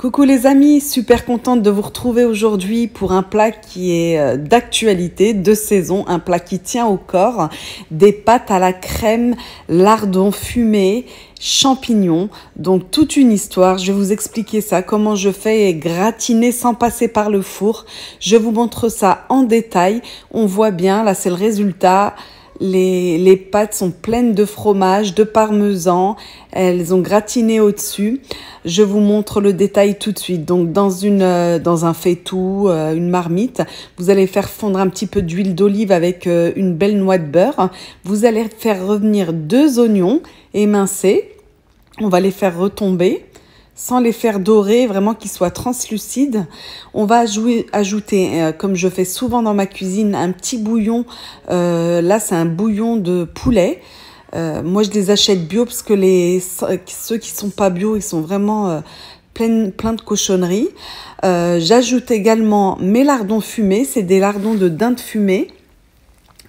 Coucou les amis, super contente de vous retrouver aujourd'hui pour un plat qui est d'actualité, de saison, un plat qui tient au corps, des pâtes à la crème, lardons fumés, champignons, donc toute une histoire. Je vais vous expliquer ça, comment je fais gratiner sans passer par le four. Je vous montre ça en détail, on voit bien, là c'est le résultat. Les pâtes sont pleines de fromage, de parmesan, elles ont gratiné au-dessus. Je vous montre le détail tout de suite. Donc dans un faitout, une marmite, vous allez faire fondre un petit peu d'huile d'olive avec une belle noix de beurre. Vous allez faire revenir 2 oignons émincés. On va les faire retomber sans les faire dorer, vraiment qu'ils soient translucides. On va ajouter, comme je fais souvent dans ma cuisine, un petit bouillon. Là, c'est un bouillon de poulet. Moi, je les achète bio parce que ceux qui sont pas bio, ils sont vraiment plein de cochonneries. J'ajoute également mes lardons fumés. C'est des lardons de dinde fumée.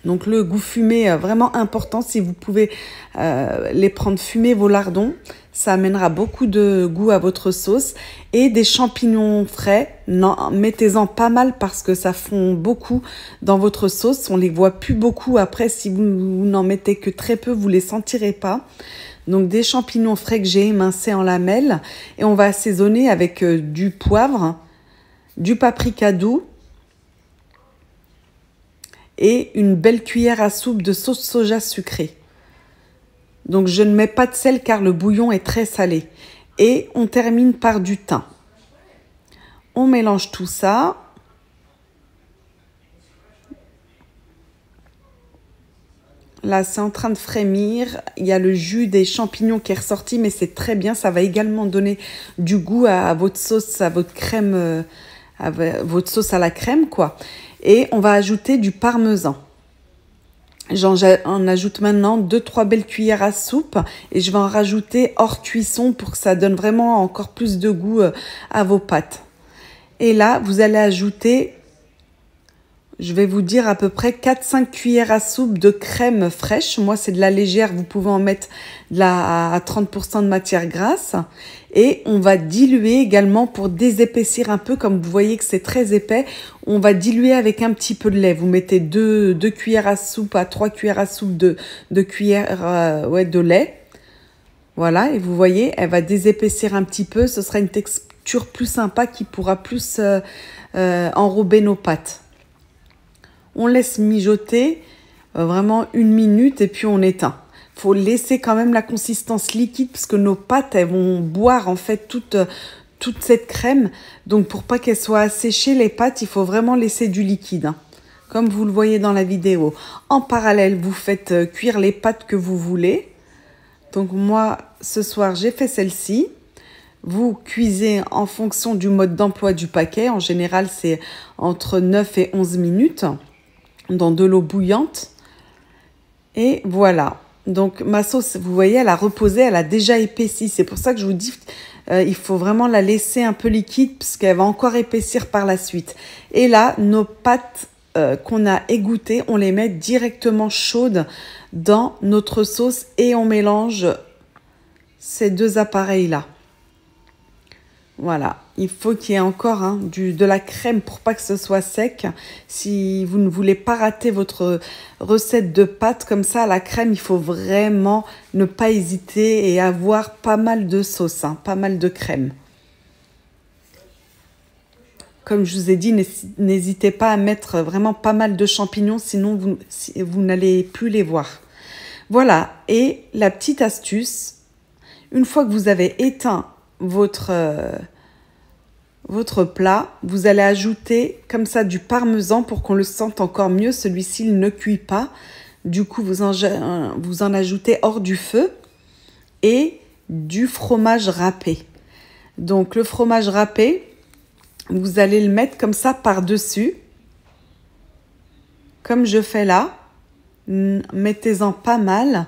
Donc le goût fumé est vraiment important. Si vous pouvez les prendre fumés, vos lardons, ça amènera beaucoup de goût à votre sauce. Et des champignons frais, mettez-en pas mal parce que ça fond beaucoup dans votre sauce. On les voit plus beaucoup après. Si vous n'en mettez que très peu, vous les sentirez pas. Donc des champignons frais que j'ai émincés en lamelles. Et on va assaisonner avec du poivre, du paprika doux, et une belle cuillère à soupe de sauce soja sucrée. Donc je ne mets pas de sel car le bouillon est très salé. Et on termine par du thym. On mélange tout ça. Là, c'est en train de frémir. Il y a le jus des champignons qui est ressorti, mais c'est très bien. Ça va également donner du goût à votre sauce, à votre crème, à votre sauce à la crème, quoi. Et on va ajouter du parmesan. J'en ajoute maintenant 2-3 belles cuillères à soupe et je vais en rajouter hors cuisson pour que ça donne vraiment encore plus de goût à vos pâtes. Et là, vous allez ajouter, je vais vous dire à peu près 4-5 cuillères à soupe de crème fraîche. Moi, c'est de la légère, vous pouvez en mettre à 30% de matière grasse. Et on va diluer également pour désépaissir un peu, comme vous voyez que c'est très épais. On va diluer avec un petit peu de lait. Vous mettez 2 cuillères à soupe à 3 cuillères à soupe de cuillères de lait. Voilà, et vous voyez, elle va désépaissir un petit peu. Ce sera une texture plus sympa qui pourra plus enrober nos pâtes. On laisse mijoter vraiment 1 minute et puis on éteint. Faut laisser quand même la consistance liquide parce que nos pâtes, elles vont boire en fait toute cette crème. Donc pour pas qu'elles soient asséchées, les pâtes, il faut vraiment laisser du liquide, hein, comme vous le voyez dans la vidéo. En parallèle, vous faites cuire les pâtes que vous voulez. Donc moi, ce soir, j'ai fait celle-ci. Vous cuisez en fonction du mode d'emploi du paquet. En général, c'est entre 9 et 11 minutes dans de l'eau bouillante. Et voilà. Donc ma sauce, vous voyez, elle a reposé, elle a déjà épaissi. C'est pour ça que je vous dis, il faut vraiment la laisser un peu liquide parce qu'elle va encore épaissir par la suite. Et là, nos pâtes qu'on a égouttées, on les met directement chaudes dans notre sauce et on mélange ces 2 appareils-là. Voilà, il faut qu'il y ait encore de la crème pour pas que ce soit sec. Si vous ne voulez pas rater votre recette de pâtes comme ça à la crème, il faut vraiment ne pas hésiter et avoir pas mal de sauce, pas mal de crème. Comme je vous ai dit, n'hésitez pas à mettre vraiment pas mal de champignons, sinon vous n'allez plus les voir. Voilà, et la petite astuce, une fois que vous avez éteint votre plat, vous allez ajouter comme ça du parmesan pour qu'on le sente encore mieux. Celui-ci, il ne cuit pas. Du coup, vous en ajoutez hors du feu et du fromage râpé. Donc, le fromage râpé, vous allez le mettre comme ça par-dessus, comme je fais là. Mettez-en pas mal.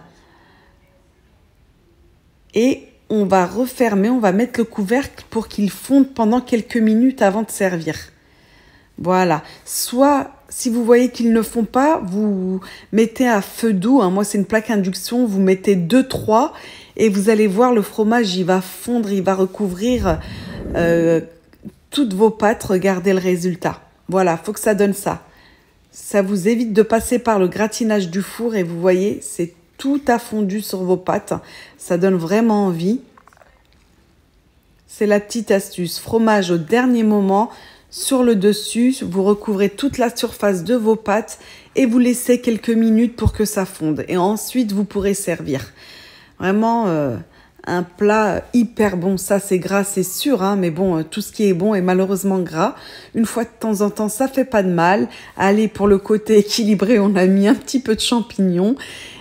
Et on va refermer, on va mettre le couvercle pour qu'il fonde pendant quelques minutes avant de servir. Voilà. Soit, si vous voyez qu'ils ne font pas, vous mettez à feu doux. Moi, c'est une plaque induction. Vous mettez 2-3 et vous allez voir le fromage, il va fondre, il va recouvrir euh, toutes vos pâtes, regardez le résultat. Voilà, faut que ça donne ça. Ça vous évite de passer par le gratinage du four et vous voyez, c'est tout a fondu sur vos pâtes. Ça donne vraiment envie. C'est la petite astuce. Fromage au dernier moment. Sur le dessus, vous recouvrez toute la surface de vos pâtes et vous laissez quelques minutes pour que ça fonde. Et ensuite, vous pourrez servir. Vraiment, un plat hyper bon. Ça, c'est gras, c'est sûr, hein, mais bon, tout ce qui est bon est malheureusement gras. Une fois de temps en temps, ça fait pas de mal. Allez, pour le côté équilibré, on a mis un petit peu de champignons.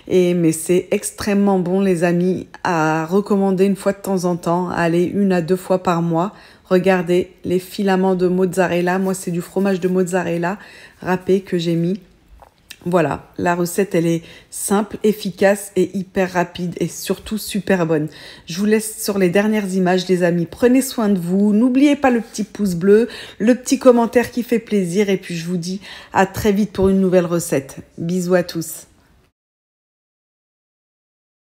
Mais c'est extrêmement bon, les amis, à recommander une fois de temps en temps. Allez, 1 à 2 fois par mois. Regardez les filaments de mozzarella. Moi, c'est du fromage de mozzarella râpé que j'ai mis. Voilà, la recette, elle est simple, efficace et hyper rapide et surtout super bonne. Je vous laisse sur les dernières images, les amis. Prenez soin de vous. N'oubliez pas le petit pouce bleu, le petit commentaire qui fait plaisir. Et puis, je vous dis à très vite pour une nouvelle recette. Bisous à tous.